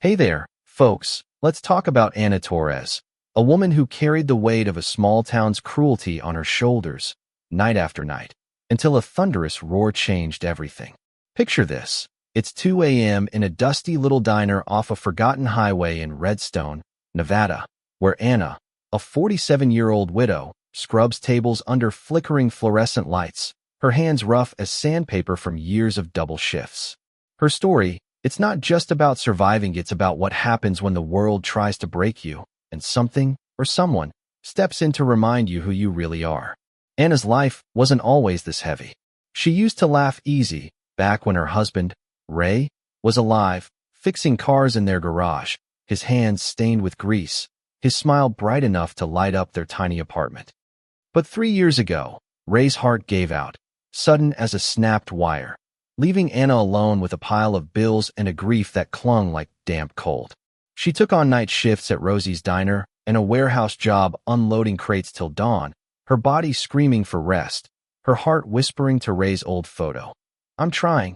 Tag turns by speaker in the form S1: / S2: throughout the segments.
S1: Hey there, folks. Let's talk about Ana Torres, a woman who carried the weight of a small town's cruelty on her shoulders, night after night, until a thunderous roar changed everything. Picture this. It's 2 a.m. in a dusty little diner off a forgotten highway in Redstone, Nevada, where Ana, a 47-year-old widow, scrubs tables under flickering fluorescent lights, her hands rough as sandpaper from years of double shifts. Her story, it's not just about surviving, it's about what happens when the world tries to break you, and something, or someone, steps in to remind you who you really are. Ana's life wasn't always this heavy. She used to laugh easy, back when her husband, Ray, was alive, fixing cars in their garage, his hands stained with grease, his smile bright enough to light up their tiny apartment. But 3 years ago, Ray's heart gave out, sudden as a snapped wire, leaving Ana alone with a pile of bills and a grief that clung like damp cold. She took on night shifts at Rosie's Diner and a warehouse job unloading crates till dawn, her body screaming for rest, her heart whispering to Ray's old photo. "I'm trying.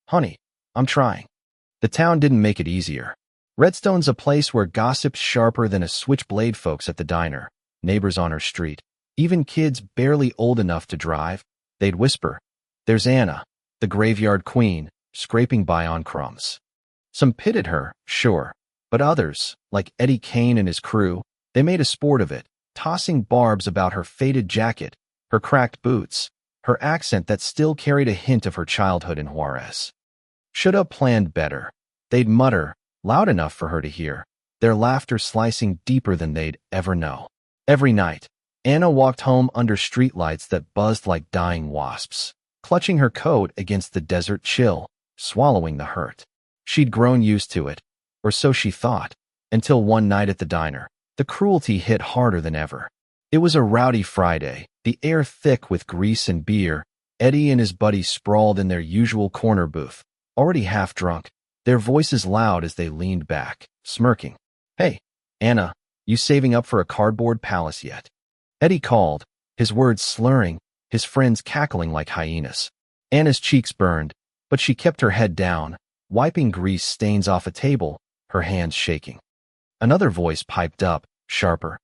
S1: Honey, I'm trying." The town didn't make it easier. Redstone's a place where gossip's sharper than a switchblade. Folks at the diner, neighbors on her street, even kids barely old enough to drive, they'd whisper, "There's Ana, the graveyard queen, scraping by on crumbs." Some pitied her, sure, but others, like Eddie Kane and his crew, they made a sport of it, tossing barbs about her faded jacket, her cracked boots, her accent that still carried a hint of her childhood in Juarez. "Shoulda planned better," they'd mutter, loud enough for her to hear, their laughter slicing deeper than they'd ever know. Every night, Ana walked home under streetlights that buzzed like dying wasps, clutching her coat against the desert chill, swallowing the hurt. She'd grown used to it, or so she thought, until one night at the diner, the cruelty hit harder than ever. It was a rowdy Friday, the air thick with grease and beer. Eddie and his buddy sprawled in their usual corner booth, already half drunk, their voices loud as they leaned back, smirking. "Hey, Ana, you saving up for a cardboard palace yet?" Eddie called, his words slurring, his friends cackling like hyenas. Ana's cheeks burned, but she kept her head down, wiping grease stains off a table, her hands shaking. Another voice piped up, sharper.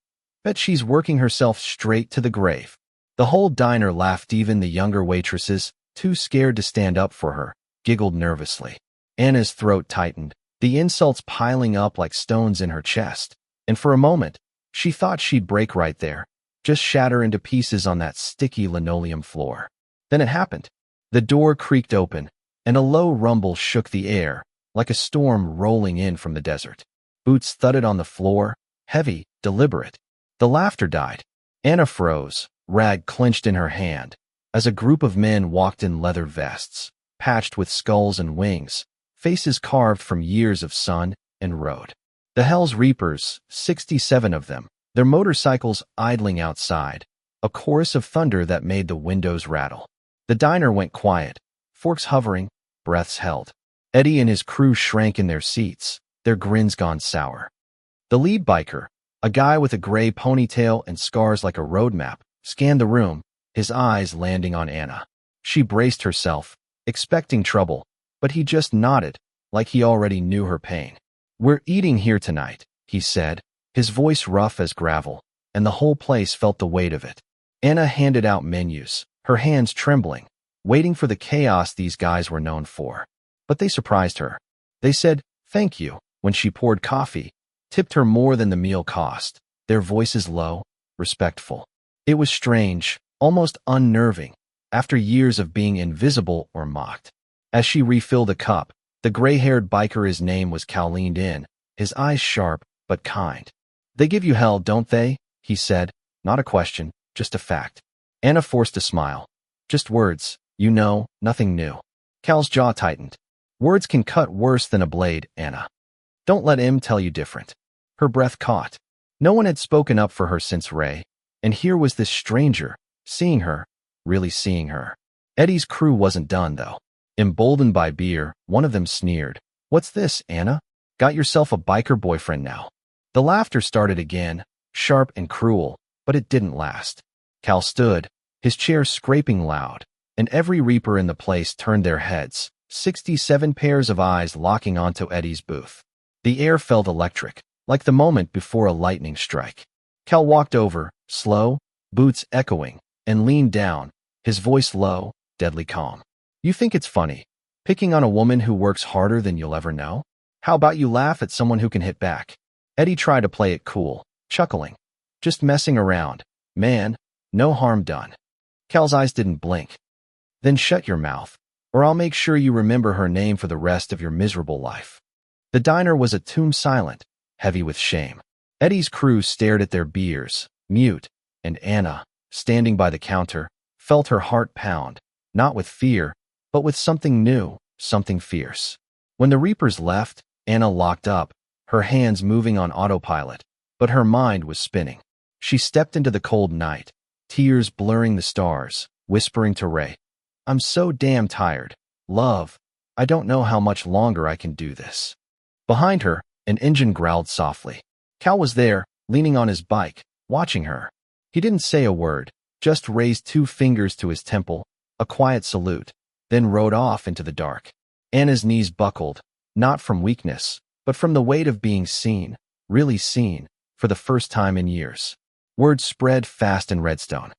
S1: "Bet she's working herself straight to the grave." The whole diner laughed, even the younger waitresses, too scared to stand up for her, giggled nervously. Ana's throat tightened, the insults piling up like stones in her chest, and for a moment, she thought she'd break right there, just shatter into pieces on that sticky linoleum floor. Then it happened. The door creaked open, and a low rumble shook the air, like a storm rolling in from the desert. Boots thudded on the floor, heavy, deliberate. The laughter died. Ana froze, rag clenched in her hand, as a group of men walked in leather vests, patched with skulls and wings, faces carved from years of sun and road. The Hell's Reapers, 67 of them, their motorcycles idling outside, a chorus of thunder that made the windows rattle. The diner went quiet, forks hovering, breaths held. Eddie and his crew shrank in their seats, their grins gone sour. The lead biker, a guy with a gray ponytail and scars like a road map, scanned the room, his eyes landing on Ana. She braced herself, expecting trouble, but he just nodded, like he already knew her pain. "We're eating here tonight," he said, his voice rough as gravel, and the whole place felt the weight of it. Ana handed out menus, her hands trembling, waiting for the chaos these guys were known for. But they surprised her. They said, "Thank you," when she poured coffee, tipped her more than the meal cost, their voices low, respectful. It was strange, almost unnerving, after years of being invisible or mocked. As she refilled a cup, the gray-haired biker, his name was Cal, leaned in, his eyes sharp but kind. "They give you hell, don't they?" he said, not a question, just a fact. Ana forced a smile. "Just words, you know, nothing new." Cal's jaw tightened. "Words can cut worse than a blade, Ana. Don't let him tell you different." Her breath caught. No one had spoken up for her since Ray, and here was this stranger, seeing her, really seeing her. Eddie's crew wasn't done, though. Emboldened by beer, one of them sneered, "What's this, Ana? Got yourself a biker boyfriend now?" The laughter started again, sharp and cruel, but it didn't last. Cal stood, his chair scraping loud, and every Reaper in the place turned their heads, 67 pairs of eyes locking onto Eddie's booth. The air felt electric, like the moment before a lightning strike. Cal walked over, slow, boots echoing, and leaned down, his voice low, deadly calm. You think it's funny, picking on a woman who works harder than you'll ever know? How about you laugh at someone who can hit back? Eddie tried to play it cool, chuckling. Just messing around. Man, no harm done. Cal's eyes didn't blink. Then shut your mouth, or I'll make sure you remember her name for the rest of your miserable life. The diner was a tomb silent, heavy with shame. Eddie's crew stared at their beers, mute, and Anna, standing by the counter, felt her heart pound, not with fear, but with something new, something fierce. When the Reapers left, Anna locked up, her hands moving on autopilot, but her mind was spinning. She stepped into the cold night, tears blurring the stars, whispering to Ray, I'm so damn tired. Love, I don't know how much longer I can do this. Behind her, an engine growled softly. Cal was there, leaning on his bike, watching her. He didn't say a word, just raised 2 fingers to his temple, a quiet salute, then rode off into the dark. Anna's knees buckled, not from weakness, but from the weight of being seen, really seen, for the first time in years. Word spread fast in Redstone.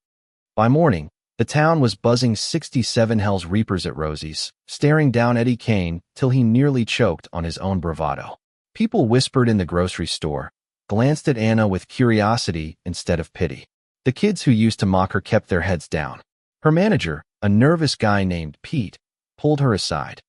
S1: By morning, the town was buzzing 67 Hell's Reapers at Rosie's, staring down Eddie Kane till he nearly choked on his own bravado. People whispered in the grocery store, glanced at Anna with curiosity instead of pity. The kids who used to mock her kept their heads down. Her manager, a nervous guy named Pete, pulled her aside.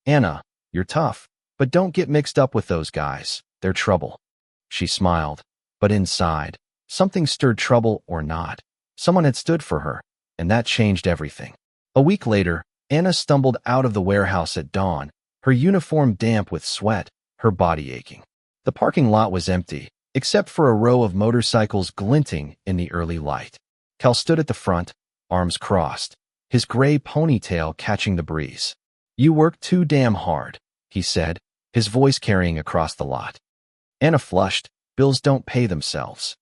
S1: Anna, you're tough, but don't get mixed up with those guys. They're trouble. She smiled, but inside, something stirred. Trouble or not, someone had stood for her, and that changed everything. A week later, Anna stumbled out of the warehouse at dawn, her uniform damp with sweat, her body aching. The parking lot was empty, except for a row of motorcycles glinting in the early light. Cal stood at the front, arms crossed, his gray ponytail catching the breeze. You work too damn hard, he said, his voice carrying across the lot. Anna flushed. Bills don't pay themselves.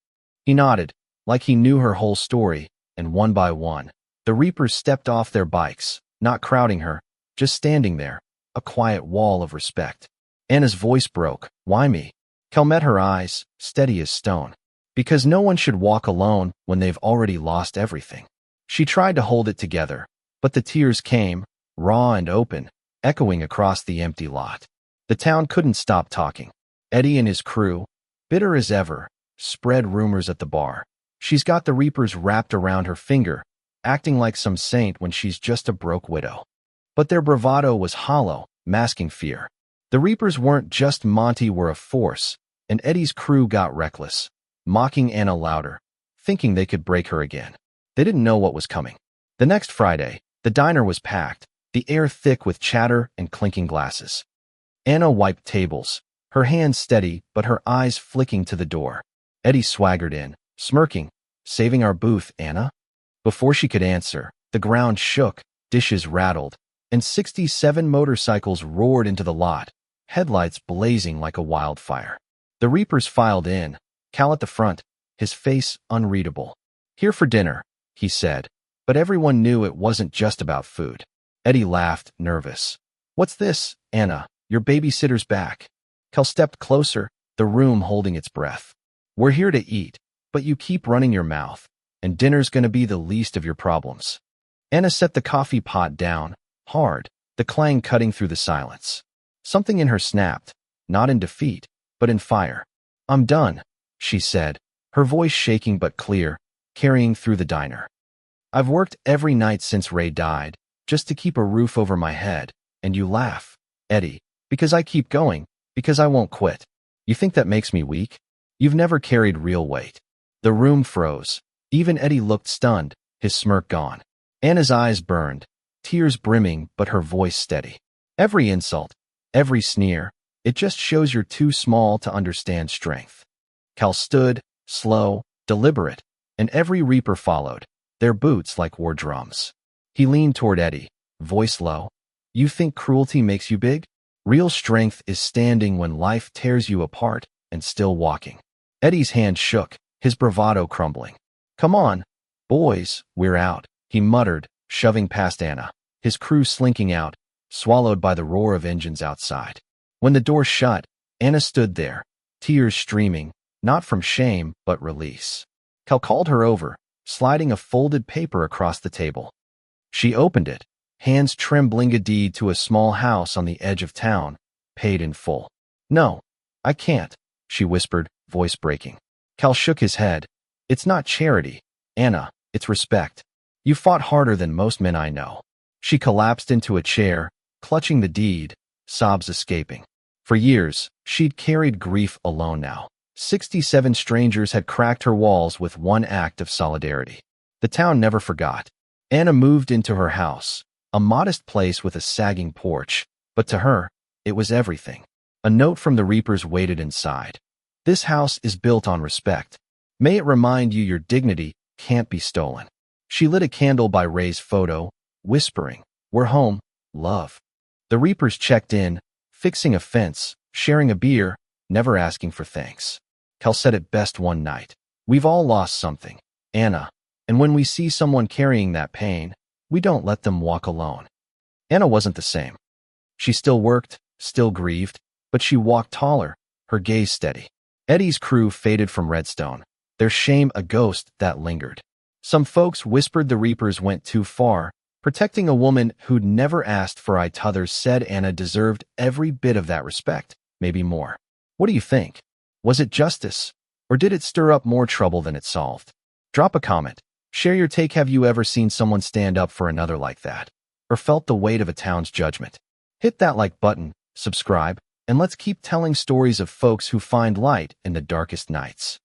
S1: He nodded, like he knew her whole story, and one by one, the Reapers stepped off their bikes, not crowding her, just standing there, a quiet wall of respect. Anna's voice broke. Why me? Cal met her eyes, steady as stone. Because no one should walk alone when they've already lost everything. She tried to hold it together, but the tears came, raw and open, echoing across the empty lot. The town couldn't stop talking. Eddie and his crew, bitter as ever, spread rumors at the bar. She's got the Reapers wrapped around her finger, acting like some saint when she's just a broke widow. But their bravado was hollow, masking fear. The Reapers weren't just Monty, were a force, and Eddie's crew got reckless, mocking Anna louder, thinking they could break her again. They didn't know what was coming. The next Friday, the diner was packed, the air thick with chatter and clinking glasses. Anna wiped tables, her hands steady but her eyes flicking to the door. Eddie swaggered in, smirking. Saving our booth, Anna? Before she could answer, the ground shook, dishes rattled, and 67 motorcycles roared into the lot, headlights blazing like a wildfire. The Reapers filed in, Cal at the front, his face unreadable. Here for dinner, he said, but everyone knew it wasn't just about food. Eddie laughed, nervous. What's this, Anna? Your babysitter's back. Cal stepped closer, the room holding its breath. We're here to eat, but you keep running your mouth, and dinner's gonna be the least of your problems. Anna set the coffee pot down, hard, the clang cutting through the silence. Something in her snapped, not in defeat, but in fire. I'm done, she said, her voice shaking but clear, carrying through the diner. I've worked every night since Ray died, just to keep a roof over my head, and you laugh, Eddie, because I keep going, because I won't quit. You think that makes me weak? You've never carried real weight. The room froze. Even Eddie looked stunned, his smirk gone. Anna's eyes burned, tears brimming but her voice steady. Every insult, every sneer, it just shows you're too small to understand strength. Cal stood, slow, deliberate, and every Reaper followed, their boots like war drums. He leaned toward Eddie, voice low. You think cruelty makes you big? Real strength is standing when life tears you apart and still walking. Eddie's hand shook, his bravado crumbling. Come on, boys, we're out, he muttered, shoving past Anna, his crew slinking out, swallowed by the roar of engines outside. When the door shut, Anna stood there, tears streaming, not from shame, but release. Cal called her over, sliding a folded paper across the table. She opened it, hands trembling. A deed to a small house on the edge of town, paid in full. No, I can't, she whispered, voice breaking. Cal shook his head. It's not charity, Anna, it's respect. You fought harder than most men I know. She collapsed into a chair, clutching the deed, sobs escaping. For years, she'd carried grief alone now. 67 strangers had cracked her walls with one act of solidarity. The town never forgot. Anna moved into her house, a modest place with a sagging porch, but to her, it was everything. A note from the Reapers waited inside. This house is built on respect. May it remind you your dignity can't be stolen. She lit a candle by Ray's photo, whispering, "We're home, love." The Reapers checked in, fixing a fence, sharing a beer, never asking for thanks. Cal said it best one night. We've all lost something, Anna, and when we see someone carrying that pain, we don't let them walk alone. Anna wasn't the same. She still worked, still grieved, but she walked taller, her gaze steady. Eddie's crew faded from Redstone, their shame a ghost that lingered. Some folks whispered the Reapers went too far, protecting a woman who'd never asked for it. Others said Anna deserved every bit of that respect, maybe more. What do you think? Was it justice, or did it stir up more trouble than it solved? Drop a comment. Share your take. Have you ever seen someone stand up for another like that, or felt the weight of a town's judgment? Hit that like button, subscribe, and let's keep telling stories of folks who find light in the darkest nights.